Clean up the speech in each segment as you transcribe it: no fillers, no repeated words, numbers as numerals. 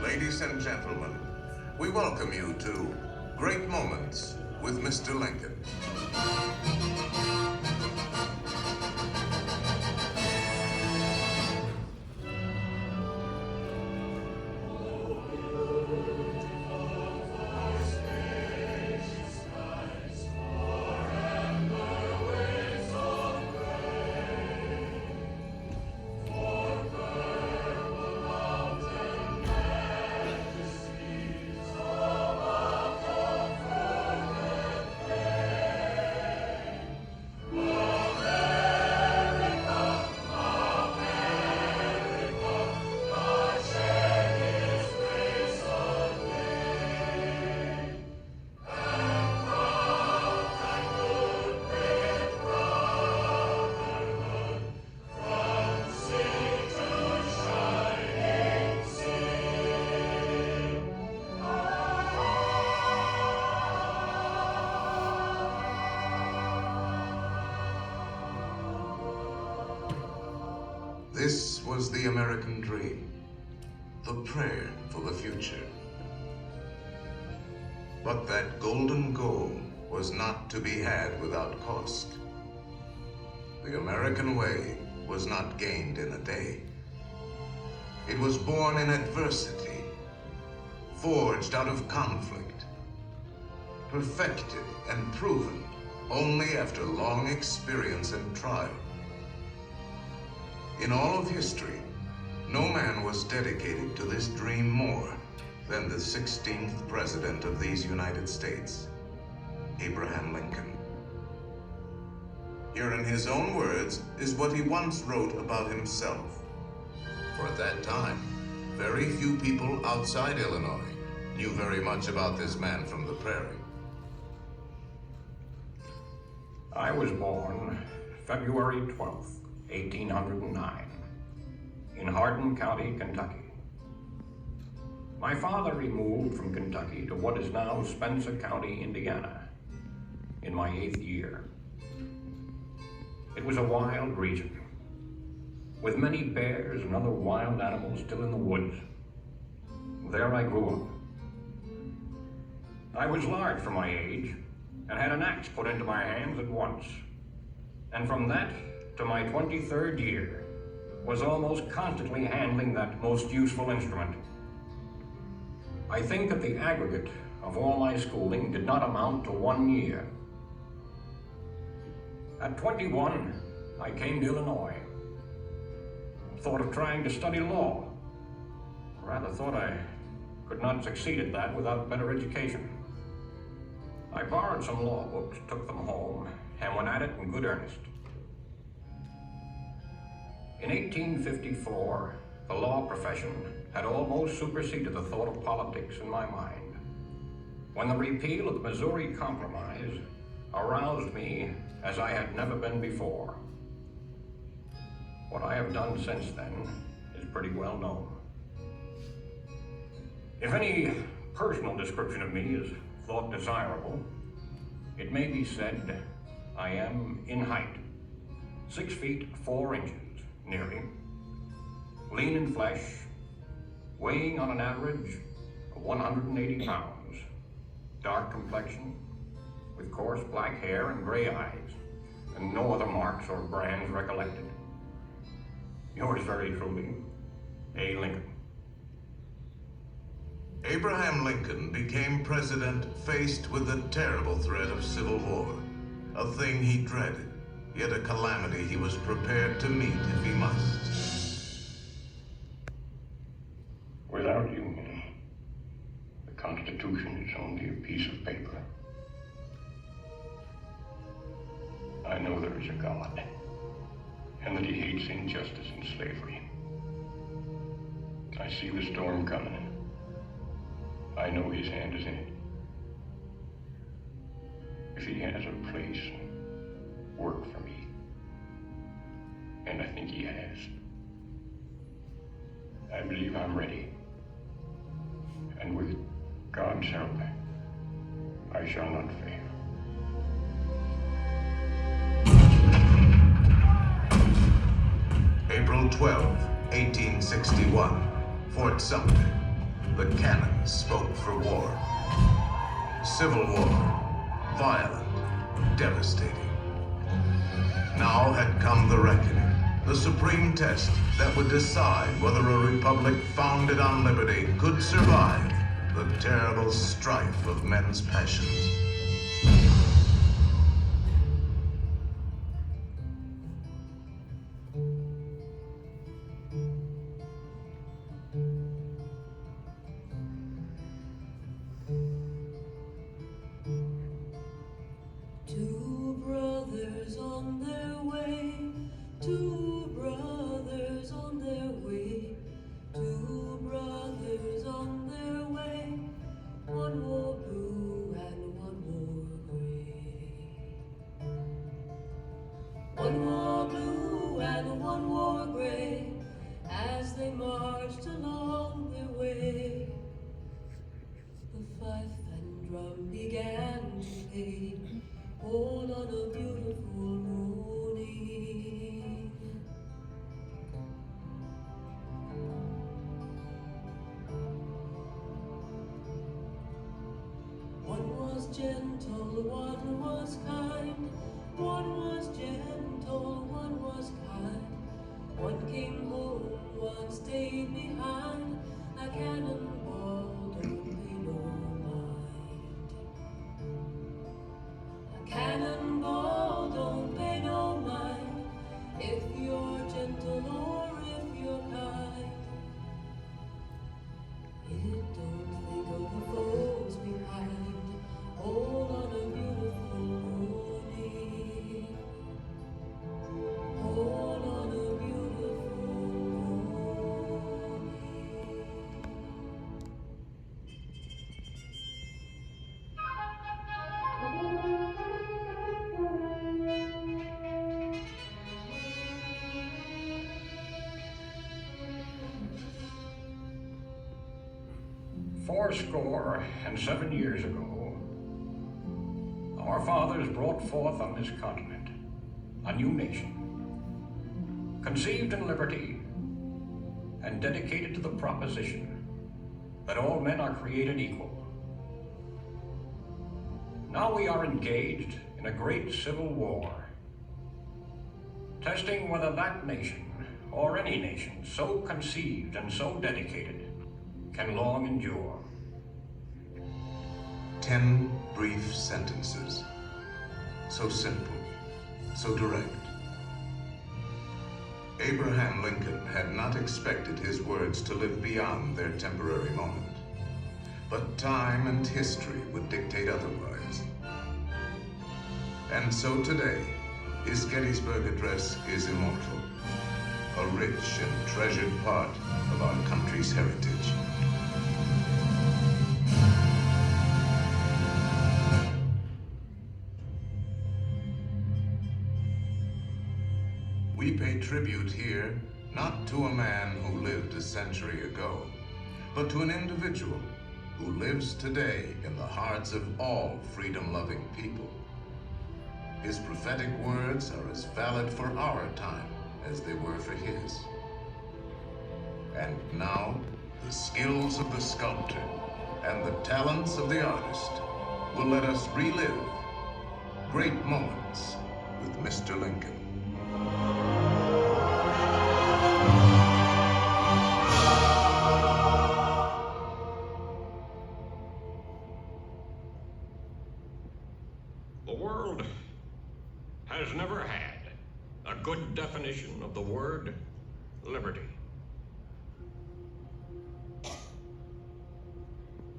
Ladies and gentlemen, we welcome you to Great Moments with Mr. Lincoln. This was the American dream, the prayer for the future. But that golden goal was not to be had without cost. The American way was not gained in a day. It was born in adversity, forged out of conflict, perfected and proven only after long experience and trial. In all of history, no man was dedicated to this dream more than the 16th President of these United States, Abraham Lincoln. Here in his own words is what he once wrote about himself. For at that time, very few people outside Illinois knew very much about this man from the prairie. I was born February 12th, 1809, in Hardin County, Kentucky. My father removed from Kentucky to what is now Spencer County, Indiana, in my 8th year. It was a wild region, with many bears and other wild animals still in the woods. There I grew up. I was large for my age, and had an axe put into my hands at once. And from that to my 23rd year, was almost constantly handling that most useful instrument. I think that the aggregate of all my schooling did not amount to 1 year. At 21, I came to Illinois. Thought of trying to study law. Rather thought I could not succeed at that without better education. I borrowed some law books, took them home, and went at it in good earnest. In 1854, the law profession had almost superseded the thought of politics in my mind, when the repeal of the Missouri Compromise aroused me as I had never been before. What I have done since then is pretty well known. If any personal description of me is thought desirable, it may be said I am in height, 6 feet 4 inches, nearly, lean in flesh, weighing on an average of 180 pounds, dark complexion, with coarse black hair and gray eyes, and no other marks or brands recollected. Yours very truly, A. Lincoln. Abraham Lincoln became president faced with the terrible threat of civil war, a thing he dreaded, yet a calamity he was prepared to meet if he must. Without union, the Constitution is only a piece of paper. I know there is a God, and that he hates injustice and slavery. I see the storm coming. I know his hand is in it. If he has a place, work for me. And I think he has. I believe I'm ready. And with God's help, I shall not fail. April 12, 1861, Fort Sumter. The cannon spoke for war. Civil war, violent, devastating. Now had come the reckoning, the supreme test that would decide whether a republic founded on liberty could survive the terrible strife of men's passions. Two brothers on their way, two brothers on their way, two brothers on their way, one wore blue and one wore gray. One wore blue and one wore gray, as they marched along their way. The fife and drum began to play, all on a beautiful morning. One was gentle, one was kind. One was gentle, one was kind. One came home, one stayed behind. A cannonball don't pay no mind. A cannonball don't pay no mind, if you're gentle or if you're kind. It don't think of the foes behind, all on a beautiful morning. All on a beautiful morning. Fourscore and 7 years ago, our fathers brought forth on this continent a new nation, conceived in liberty and dedicated to the proposition that all men are created equal. Now we are engaged in a great civil war, testing whether that nation, or any nation so conceived and so dedicated, can long endure. 10 brief sentences. So simple, so direct. Abraham Lincoln had not expected his words to live beyond their temporary moment. But time and history would dictate otherwise. And so today, his Gettysburg Address is immortal, a rich and treasured part of our country's heritage. We pay tribute here not to a man who lived a century ago, but to an individual who lives today in the hearts of all freedom-loving people. His prophetic words are as valid for our time as they were for his. And now, the skills of the sculptor and the talents of the artist will let us relive great moments with Mr. Lincoln. The world has never had a good definition of the word liberty.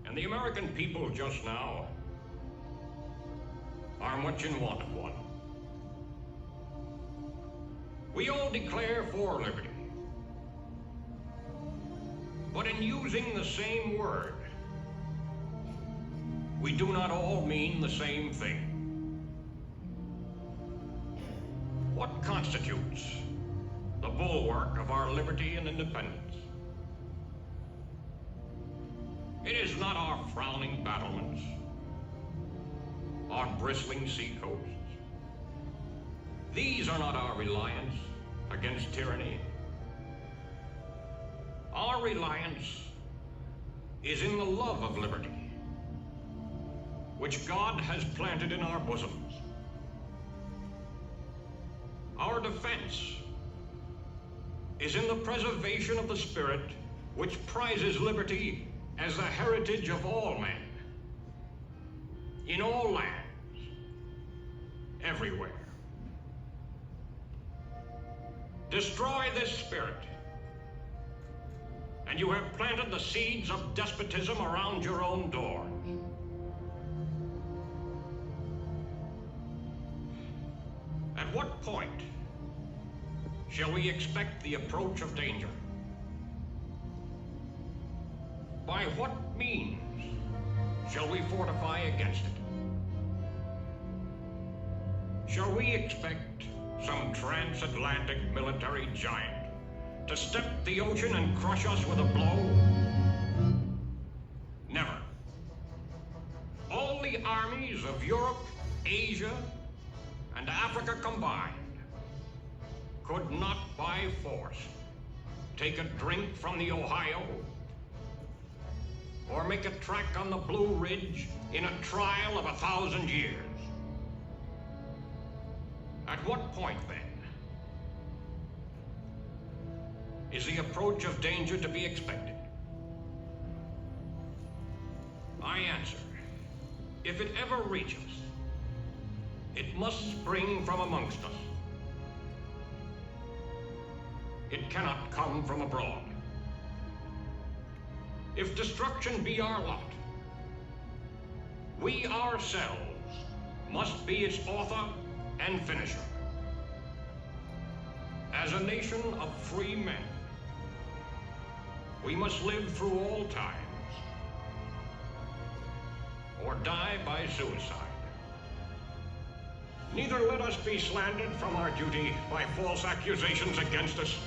And the American people just now are much in want of one. We all declare for liberty. But in using the same word, we do not all mean the same thing. What constitutes the bulwark of our liberty and independence? It is not our frowning battlements, our bristling seacoasts. These are not our reliance against tyranny. Our reliance is in the love of liberty, which God has planted in our bosoms. Our defense is in the preservation of the spirit which prizes liberty as the heritage of all men, in all lands, everywhere. Destroy this spirit, and you have planted the seeds of despotism around your own doors. At what point shall we expect the approach of danger? By what means shall we fortify against it? Shall we expect some transatlantic military giant to step the ocean and crush us with a blow? Never. All the armies of Europe, Asia, and Africa combined could not by force take a drink from the Ohio or make a track on the Blue Ridge in a trial of 1,000 years. At what point, then, is the approach of danger to be expected? I answer, if it ever reaches, it must spring from amongst us. It cannot come from abroad. If destruction be our lot, we ourselves must be its author and finisher. As a nation of free men, we must live through all times, or die by suicide. Neither let us be slandered from our duty by false accusations against us,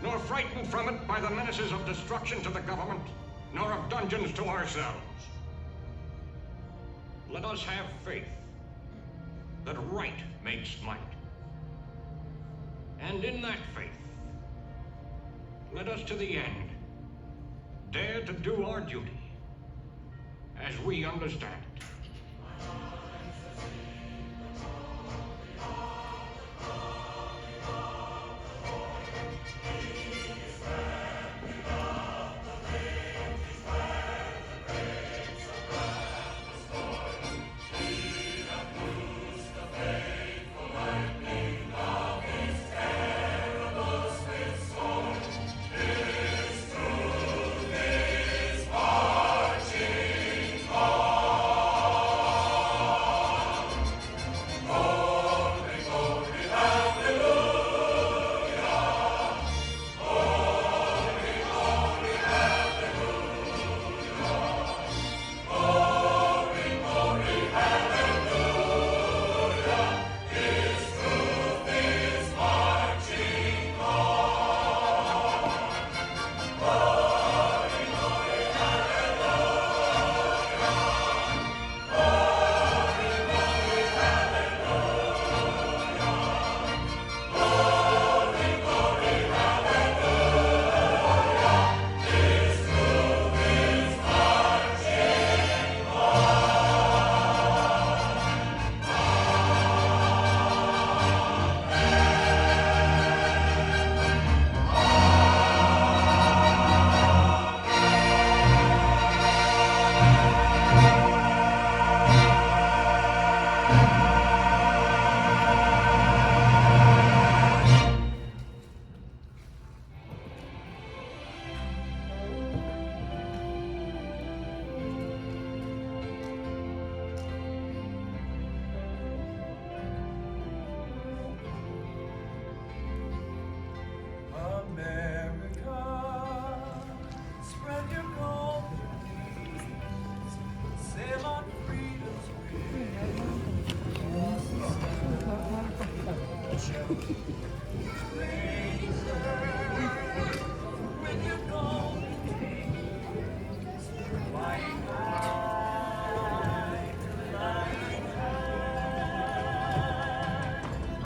nor frightened from it by the menaces of destruction to the government, nor of dungeons to ourselves. Let us have faith that right makes might. And in that faith, let us to the end dare to do our duty as we understand it.